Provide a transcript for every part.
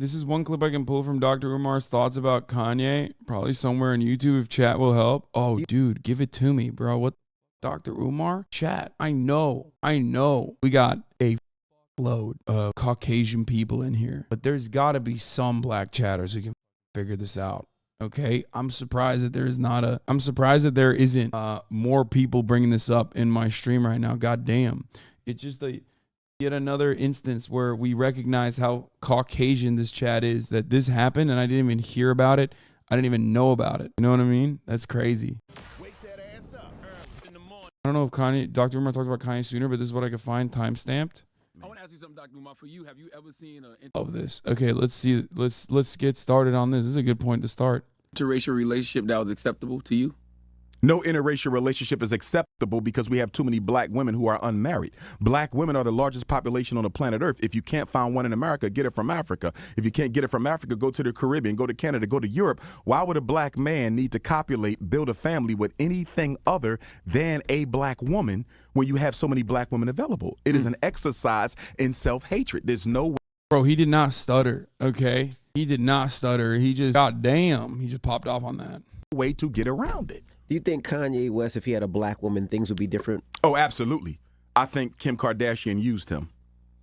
This is one clip I can pull from Dr. Umar's thoughts about Kanye. Probably somewhere on YouTube if chat will help. Oh, dude, give it to me, bro. What, Dr. Umar? Chat. I know. We got a load of Caucasian people in here, but there's got to be some black chatters who can figure this out. Okay, I'm surprised that there isn't more people bringing this up in my stream right now. God damn. It's just yet another instance where we recognize how Caucasian this chat is, that this happened and I didn't even hear about it. I didn't even know about it. You know what I mean? That's crazy. Wake that ass up. I don't know if Dr. Umar talked about Kanye sooner, but this is what I could find time-stamped. I want to ask you something, Dr. Umar. For you, have you ever seen an of this? Okay, let's see. Let's get started on this. This is a good point to start. interracial relationship that was acceptable to you? No interracial relationship is acceptable because we have too many black women who are unmarried. Black women are the largest population on the planet Earth. If you can't find one in America, get it from Africa. If you can't get it from Africa, go to the Caribbean, go to Canada, go to Europe. Why would a black man need to copulate, build a family with anything other than a black woman when you have so many black women available? It is an exercise in self-hatred. There's no way. Bro, he did not stutter, okay? He did not stutter. He just, goddamn, he just popped off on that. Way to get around it. Do you think Kanye West, if he had a black woman, things would be different? Oh, absolutely. I think Kim Kardashian used him.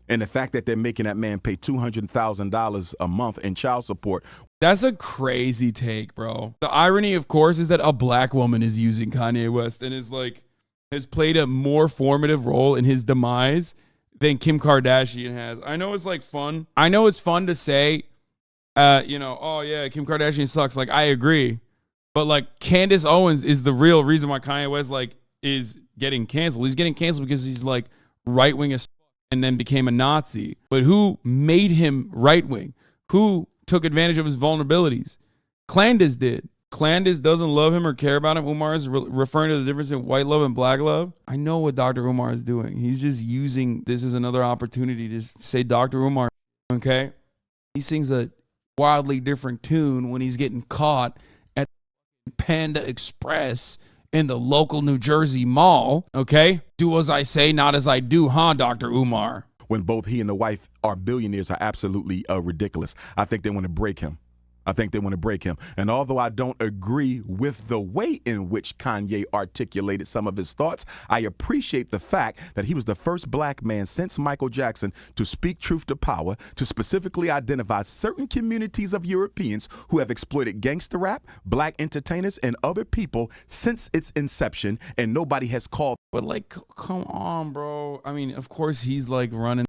And the fact that they're making that man pay $200,000 a month in child support. That's a crazy take, bro. The irony, of course, is that a black woman is using Kanye West and has played a more formative role in his demise than Kim Kardashian has. I know it's fun. I know it's fun to say, oh yeah, Kim Kardashian sucks. I agree. But Candace Owens is the real reason why Kanye West is getting canceled. He's getting canceled because he's right wing as and then became a Nazi. But who made him right wing? Who took advantage of his vulnerabilities? Clandis did. Clandis doesn't love him or care about him. Umar is referring to the difference in white love and black love. I know what Dr. Umar is doing. He's just using this as another opportunity to say Dr. Umar, okay? He sings a wildly different tune when he's getting caught at Panda Express in the local New Jersey mall, okay? Do as I say, not as I do, huh, Dr. Umar? When both he and the wife are billionaires are absolutely ridiculous. I think they want to break him. And although I don't agree with the way in which Kanye articulated some of his thoughts, I appreciate the fact that he was the first black man since Michael Jackson to speak truth to power, to specifically identify certain communities of Europeans who have exploited gangster rap, black entertainers, and other people since its inception, and nobody has called. But come on, bro. I mean, of course he's running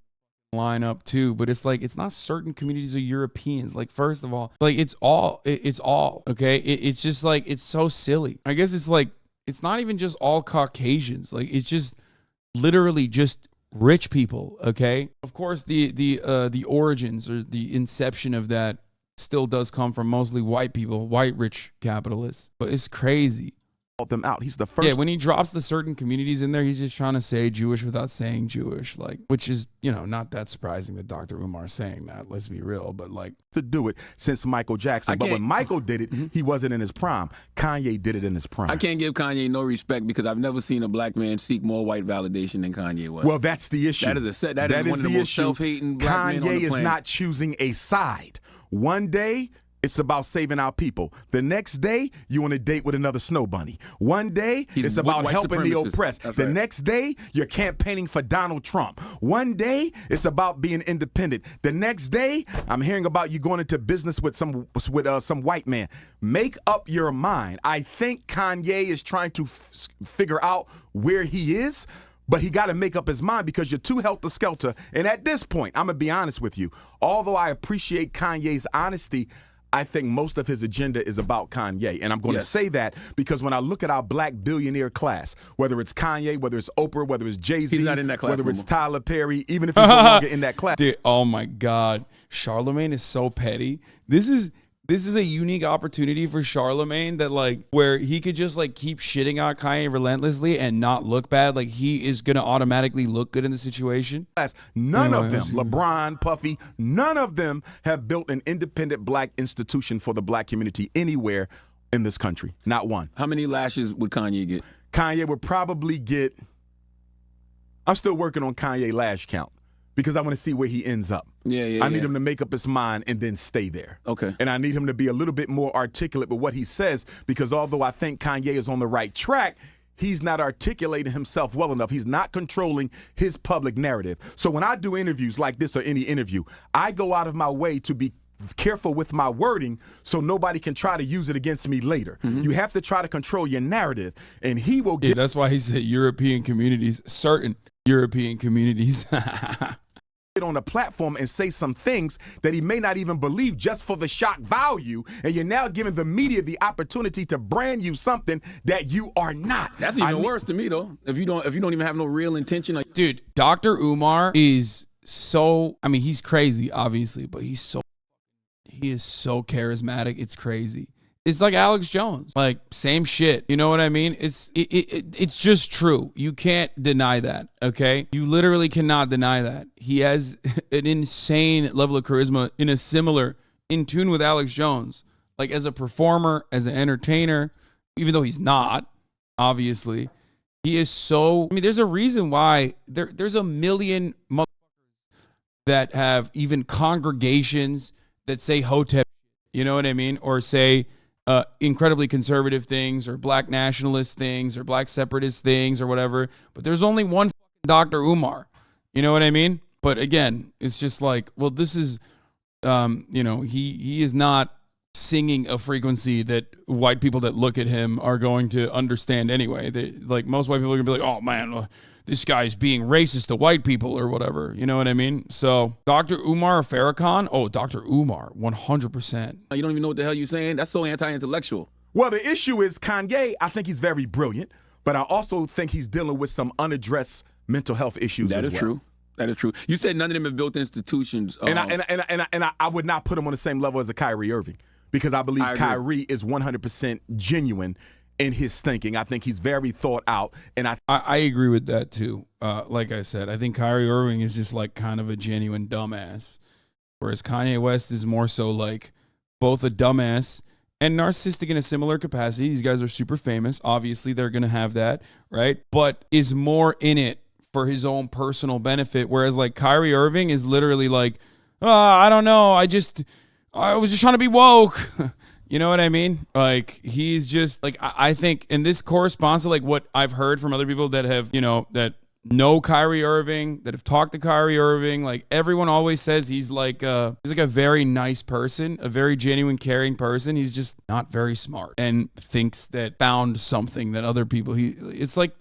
line up too, but it's not certain communities of Europeans. First of all, it's all okay. It's just it's so silly. I guess it's not even just all Caucasians. It's just literally just rich people. Okay, of course the origins or the inception of that still does come from mostly white people, white rich capitalists. But it's crazy. Them out. He's the first. Yeah, when he drops the certain communities in there, he's just trying to say Jewish without saying Jewish, which is, not that surprising that Dr. Umar is saying that. Let's be real, but to do it since Michael Jackson. But when Michael did it, he wasn't in his prime. Kanye did it in his prime. I can't give Kanye no respect because I've never seen a black man seek more white validation than Kanye West. Well, that's the issue. That is one of the most self-hating black men on the planet. Kanye is not choosing a side. One day, it's about saving our people. The next day, you on a date with another snow bunny. One day, it's about helping the oppressed. The next day, you're campaigning for Donald Trump. One day, it's about being independent. The next day, I'm hearing about you going into business with some white man. Make up your mind. I think Kanye is trying to figure out where he is. But he got to make up his mind because you're too helter-skelter. And at this point, I'm going to be honest with you. Although I appreciate Kanye's honesty, I think most of his agenda is about Kanye. And I'm going to say that because when I look at our black billionaire class, whether it's Kanye, whether it's Oprah, whether it's Jay-Z, he's not in that class whether it's Tyler Perry, even if he's no longer in that class. Dude, oh my God. Charlemagne is so petty. This is a unique opportunity for Charlemagne that where he could just keep shitting out Kanye relentlessly and not look bad. He is going to automatically look good in the situation. None of them, LeBron, Puffy, none of them have built an independent black institution for the black community anywhere in this country. Not one. How many lashes would Kanye get? Kanye would probably get, I'm still working on Kanye lash count. because I want to see where he ends up. I need him to make up his mind and then stay there. Okay. And I need him to be a little bit more articulate with what he says, because although I think Kanye is on the right track, he's not articulating himself well enough. He's not controlling his public narrative. So when I do interviews like this or any interview, I go out of my way to be careful with my wording so nobody can try to use it against me later. You have to try to control your narrative, and he will get. Yeah, that's why he said European communities, certain European communities. On a platform and say some things that he may not even believe just for the shock value, and you're now giving the media the opportunity to brand you something that you are not. That's even worse to me, though. If you don't even have no real intention. Like, dude, Dr. Umar is so, I mean, he's crazy, obviously, but he is so charismatic. It's crazy. It's like Alex Jones, like same shit. You know what I mean? It's just true. You can't deny that. Okay, you literally cannot deny that. He has an insane level of charisma in tune with Alex Jones, like as a performer, as an entertainer. Even though he's not, obviously, he is so. I mean, there's a reason why there's a million motherfuckers that have even congregations that say Hotep. You know what I mean? Or say incredibly conservative things, or black nationalist things, or black separatist things, or whatever. But there's only one Dr. Umar. You know what I mean? But again, it's just like, well, this is, he is not singing a frequency that white people that look at him are going to understand anyway. Like most white people are gonna be like, oh man, this guy's being racist to white people or whatever. You know what I mean? So Dr. Umar Farrakhan, Dr. Umar, 100%. You don't even know what the hell you're saying? That's so anti-intellectual. Well, the issue is Kanye, I think he's very brilliant, but I also think he's dealing with some unaddressed mental health issues That is true. That is true. You said none of them have built institutions. And I would not put him on the same level as a Kyrie Irving, because I believe Kyrie is 100% genuine in his thinking. I think he's very thought out, and I agree with that too. Like I said, I think Kyrie Irving is just like kind of a genuine dumbass, whereas Kanye West is more so like both a dumbass and narcissistic in a similar capacity. These guys are super famous. Obviously, they're going to have that, right? But is more in it for his own personal benefit, whereas like Kyrie Irving is literally like, I don't know, I was just trying to be woke. You know what I mean? Like, he's just like, I think, and this corresponds to like what I've heard from other people that have, that know Kyrie Irving, that have talked to Kyrie Irving. Like, everyone always says he's like a very nice person, a very genuine, caring person. He's just not very smart and thinks that found something that other people, it's like,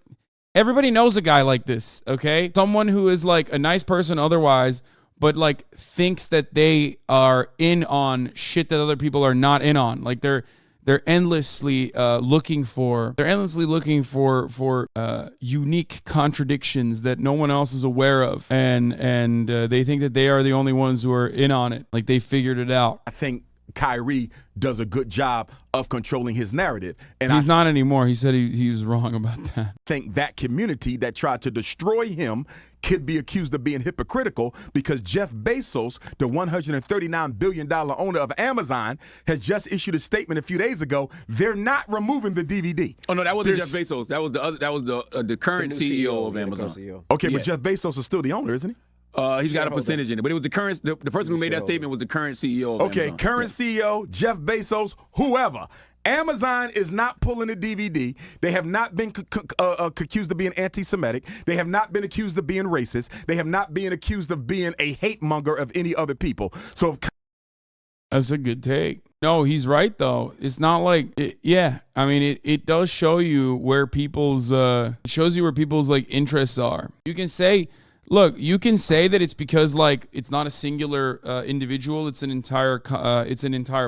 everybody knows a guy like this, okay? Someone who is like a nice person otherwise, but like thinks that they are in on shit that other people are not in on. Like they're endlessly looking for unique contradictions that no one else is aware of, and they think that they are the only ones who are in on it. Like they figured it out. I think Kyrie does a good job of controlling his narrative. And he's not anymore. He said he was wrong about that. I think that community that tried to destroy him could be accused of being hypocritical, because Jeff Bezos, the $139 billion owner of Amazon, has just issued a statement a few days ago. They're not removing the DVD. Oh no, that wasn't Jeff Bezos. That was the current CEO of Amazon. Okay, yeah. But Jeff Bezos is still the owner, isn't he? He's got a percentage in it, but it was the person who made that statement was the current CEO of Amazon. Current CEO, Jeff Bezos, whoever. Amazon is not pulling a DVD. They have not been accused of being anti-Semitic. They have not been accused of being racist. They have not been accused of being a hate monger of any other people. So that's a good take. No, he's right though. It's not like I mean, it does show you where people's like interests are. You can say that it's because like it's not a singular individual. It's an entire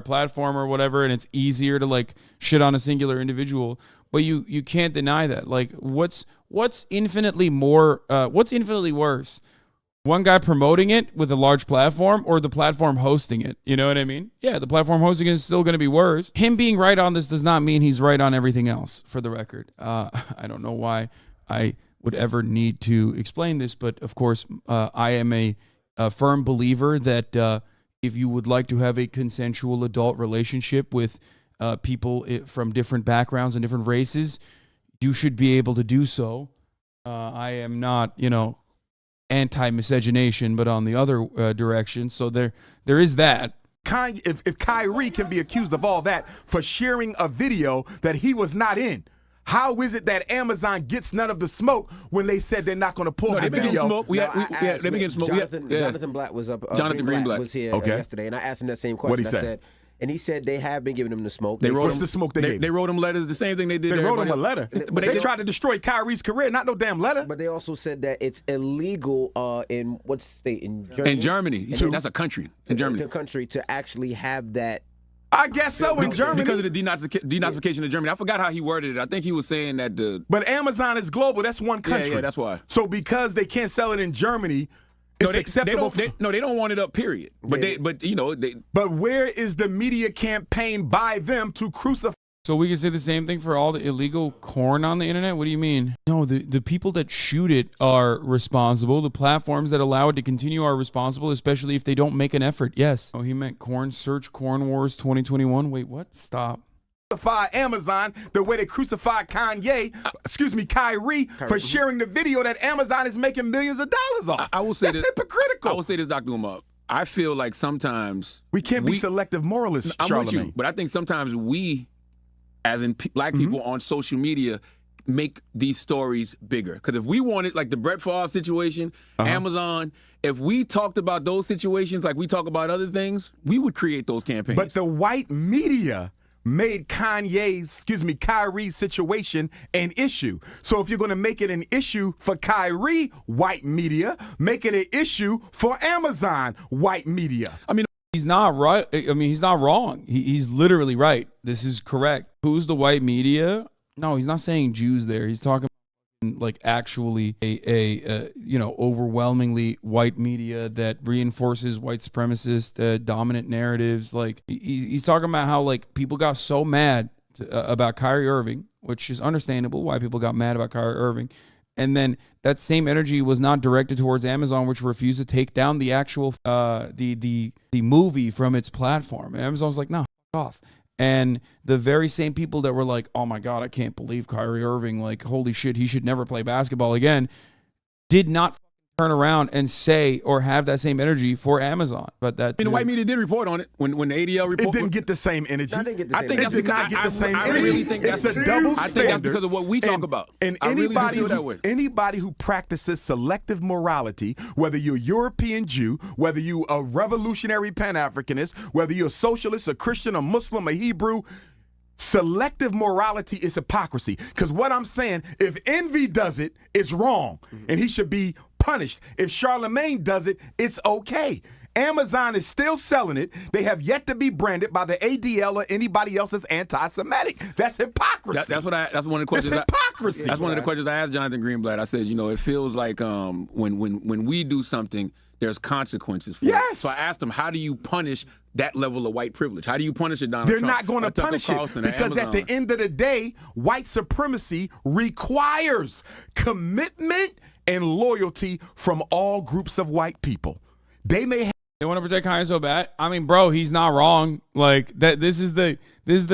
platform or whatever, and it's easier to like shit on a singular individual. But you can't deny that. Like what's infinitely worse? One guy promoting it with a large platform, or the platform hosting it? You know what I mean? Yeah, the platform hosting it is still going to be worse. Him being right on this does not mean he's right on everything else, for the record. I don't know why I would ever need to explain this, but of course, I am a firm believer that if you would like to have a consensual adult relationship with people from different backgrounds and different races, you should be able to do so. I am not, anti-miscegenation, but on the other direction. So there is that. Kanye, if Kyrie can be accused of all that for sharing a video that he was not in, how is it that Amazon gets none of the smoke when they said they're not going to pull the video? Smoke. They've been getting smoke. Jonathan Blatt was up. Jonathan Greenblatt was here yesterday, and I asked him that same question. What'd he say? And he said they have been giving him the smoke. What's the smoke they gave? They wrote him letters, the same thing they did. They wrote him a letter. But they tried to destroy Kyrie's career, not no damn letter. But they also said that it's illegal in what state? In Germany? In Germany. That's a country. In Germany. The country to actually have that. I guess so in Germany. Because of the denazification of Germany. I forgot how he worded it. I think he was saying that But Amazon is global. That's one country. Yeah, that's why. So because they can't sell it in Germany, it's acceptable. They don't want it up, period. But But where is the media campaign by them to crucify? So we can say the same thing for all the illegal corn on the internet? What do you mean? No, the people that shoot it are responsible. The platforms that allow it to continue are responsible, especially if they don't make an effort. Yes. Oh, he meant corn. Search Corn Wars 2021. Wait, what? Stop. Crucify Amazon the way they crucified Kyrie for sharing the video that Amazon is making millions of dollars off. I will say that's hypocritical. I will say this, Dr. Umar. I feel like sometimes we can't be selective moralists, I'm Charlamagne. with you, but I think sometimes we, as in black people on social media, make these stories bigger. Because if we wanted, like the Brett Favre situation, Amazon, if we talked about those situations like we talk about other things, we would create those campaigns. But the white media made Kyrie's situation an issue. So if you're going to make it an issue for Kyrie, white media, make it an issue for Amazon, white media. I mean, he's not right. I mean, he's not wrong. He's literally right. This is correct. Who's the white media? No, he's not saying Jews there. He's talking like actually a overwhelmingly white media that reinforces white supremacist dominant narratives. Like he's talking about how like people got so mad about Kyrie Irving, which is understandable why people got mad about Kyrie Irving. And then that same energy was not directed towards Amazon, which refused to take down the actual the movie from its platform. And Amazon was like, no, off. And the very same people that were like, oh my God, I can't believe Kyrie Irving, like, holy shit, he should never play basketball again, did not turn around and say or have that same energy for Amazon. But that the white media did report on it when the ADL report. It didn't get the same energy. I think it did not get the same energy. I really think it's a double standard. I think that's because of what we talk about. And anybody who practices selective morality, whether you're a European Jew, whether you a revolutionary Pan-Africanist, whether you're a socialist, a Christian, a Muslim, a Hebrew, selective morality is hypocrisy. Because what I'm saying, if Envy does it, it's wrong. And he should be punished. If Charlamagne does it, it's okay. Amazon is still selling it. They have yet to be branded by the ADL or anybody else as anti-Semitic. That's hypocrisy. That's one of the questions. That's hypocrisy. That's one of the questions I asked Jonathan Greenblatt. I said, it feels like when we do something, there's consequences for it. So I asked him, how do you punish that level of white privilege? How do you punish it, Donald Trump? They're not going to punish it because at the end of the day, white supremacy requires commitment and loyalty from all groups of white people. They want to protect Kanye so bad. I mean, bro, he's not wrong. Like that. This is the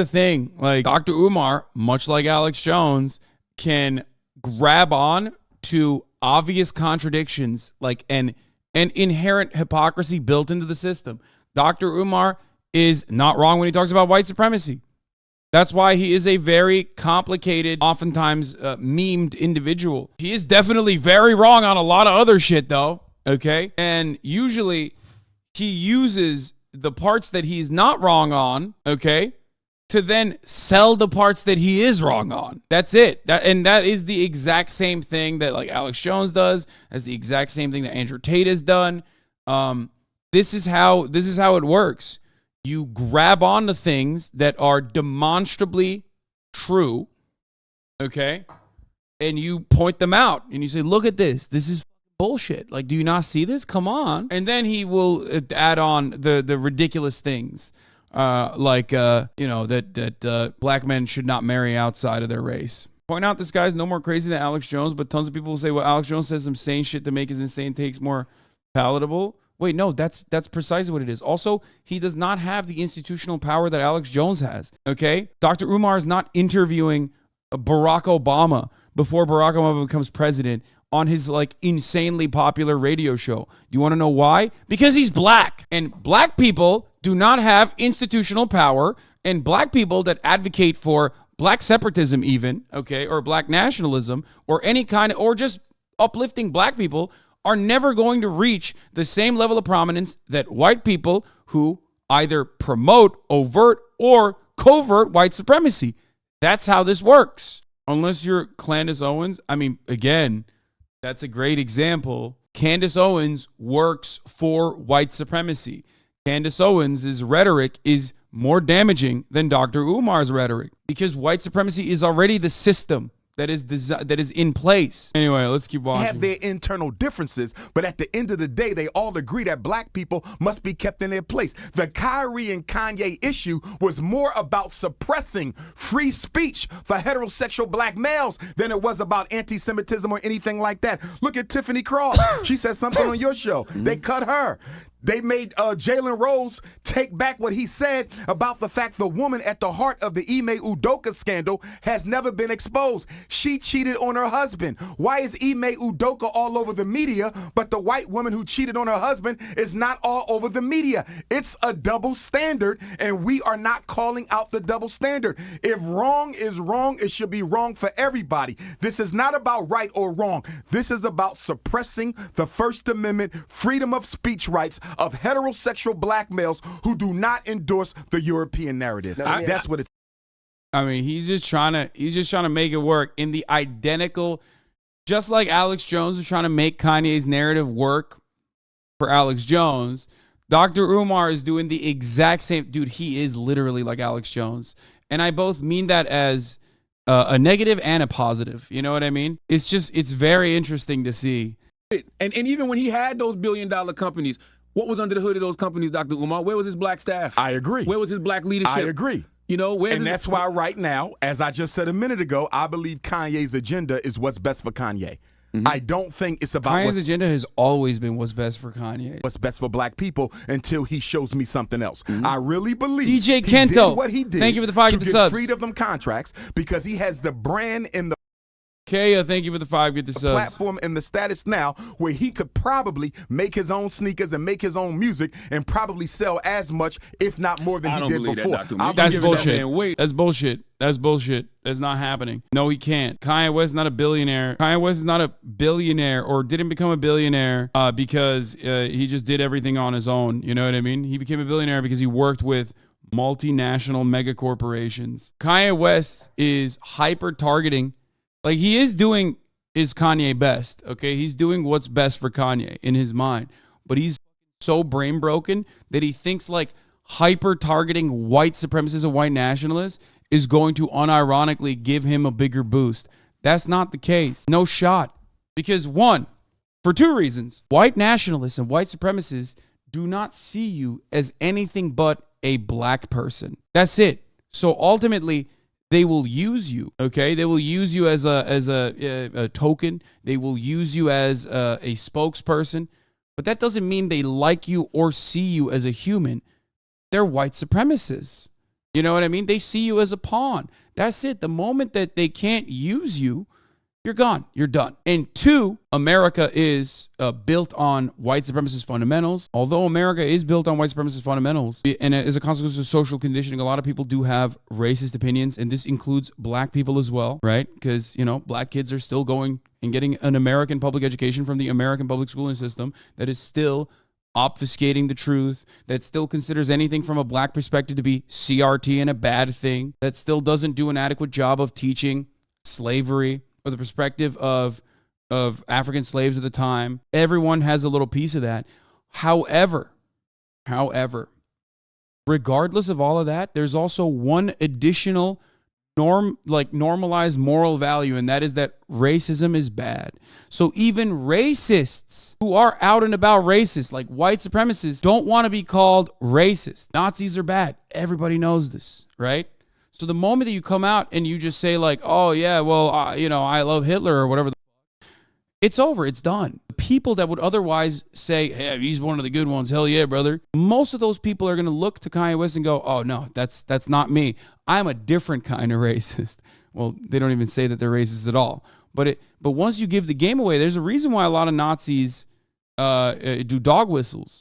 thing. Like Dr. Umar, much like Alex Jones, can grab on to obvious contradictions, like an inherent hypocrisy built into the system. Dr. Umar is not wrong when he talks about white supremacy. That's why he is a very complicated, oftentimes memed individual. He is definitely very wrong on a lot of other shit, though. Okay? And usually he uses the parts that he's not wrong on, okay, to then sell the parts that he is wrong on. That's it. That is the exact same thing that like Alex Jones does. That's the exact same thing that Andrew Tate has done. This is how it works. You grab on to things that are demonstrably true, okay, and you point them out and you say, "Look at this. This is bullshit. Like, do you not see this? Come on." And then he will add on the ridiculous things. That black men should not marry outside of their race. Point out this guy's no more crazy than Alex Jones, but tons of people will say, well, Alex Jones says some insane shit to make his insane takes more palatable. Wait, no, that's precisely what it is. Also, he does not have the institutional power that Alex Jones has, okay? Dr. Umar is not interviewing Barack Obama before Barack Obama becomes president on his like insanely popular radio show. You want to know why? Because he's black. And black people do not have institutional power. And black people that advocate for black separatism even, okay, or black nationalism or any kind of, or just uplifting black people are never going to reach the same level of prominence that white people who either promote overt or covert white supremacy. That's how this works. Unless you're Candace Owens. I mean, again, that's a great example. Candace Owens works for white supremacy. Candace Owens' rhetoric is more damaging than Dr. Umar's rhetoric because white supremacy is already the system that is in place. Anyway, let's keep watching. They have their internal differences, but at the end of the day, they all agree that black people must be kept in their place. The Kyrie and Kanye issue was more about suppressing free speech for heterosexual black males than it was about anti-Semitism or anything like that. Look at Tiffany Cross. She said something on your show. They cut her. They made Jalen Rose take back what he said about the fact the woman at the heart of the Ime Udoka scandal has never been exposed. She cheated on her husband. Why is Ime Udoka all over the media, but the white woman who cheated on her husband is not all over the media? It's a double standard, and we are not calling out the double standard. If wrong is wrong, it should be wrong for everybody. This is not about right or wrong. This is about suppressing the First Amendment freedom of speech rights of heterosexual black males who do not endorse the European narrative. That's what it's. I mean, he's just trying to make it work in the identical, just like Alex Jones was trying to make Kanye's narrative work for Alex Jones. Dr. Umar is doing the exact same. Dude, he is literally like Alex Jones. And I both mean that as a negative and a positive. You know what I mean? It's very interesting to see. And even when he had those billion-dollar companies, what was under the hood of those companies, Dr. Umar? Where was his black staff? I agree. Where was his black leadership? I agree. You know, and that's why right now, as I just said a minute ago, I believe Kanye's agenda is what's best for Kanye. I don't think it's about Kanye's agenda has always been what's best for Kanye. What's best for black people until he shows me something else. I really believe DJ Kento, did what he did. Thank you for the 5 to get the get subs. freed of them contracts because he has the brand in the Kaya, thank you for the 5 get the subs. platform and the status now where he could probably make his own sneakers and make his own music and probably sell as much, if not more than he did before. That's bullshit. That's bullshit. That's bullshit. That's not happening. No, he can't. Kanye West is not a billionaire. Kanye West is not a billionaire or didn't become a billionaire because he just did everything on his own. You know what I mean? He became a billionaire because he worked with multinational mega corporations. Kanye West is hyper targeting. Like, he is doing his Kanye best, okay? He's doing what's best for Kanye in his mind. But he's so brain broken that he thinks, like, hyper-targeting white supremacists and white nationalists is going to unironically give him a bigger boost. That's not the case. No shot. Because, one, for 2 reasons. White nationalists and white supremacists do not see you as anything but a black person. That's it. So, ultimately, they will use you, okay? They will use you as a token. They will use you as a spokesperson. But that doesn't mean they like you or see you as a human. They're white supremacists. You know what I mean? They see you as a pawn. That's it. The moment that they can't use you, you're gone. You're done. And 2, America is built on white supremacist fundamentals. Although America is built on white supremacist fundamentals, and as a consequence of social conditioning, a lot of people do have racist opinions, and this includes black people as well, right? Because, you know, black kids are still going and getting an American public education from the American public schooling system that is still obfuscating the truth, that still considers anything from a black perspective to be CRT and a bad thing, that still doesn't do an adequate job of teaching slavery or the perspective of African slaves at the time. Everyone has a little piece of that. However, regardless of all of that, there's also one additional normalized moral value, and that is that racism is bad. So even racists who are out and about racist, like white supremacists, don't want to be called racist. Nazis are bad. Everybody knows this, right? So the moment that you come out and you just say like, oh yeah, well, I love Hitler or whatever, it's over. It's done. People that would otherwise say, hey, he's one of the good ones. Hell yeah, brother. Most of those people are going to look to Kanye West and go, oh no, that's not me. I'm a different kind of racist. Well, they don't even say that they're racist at all. But once you give the game away, there's a reason why a lot of Nazis do dog whistles.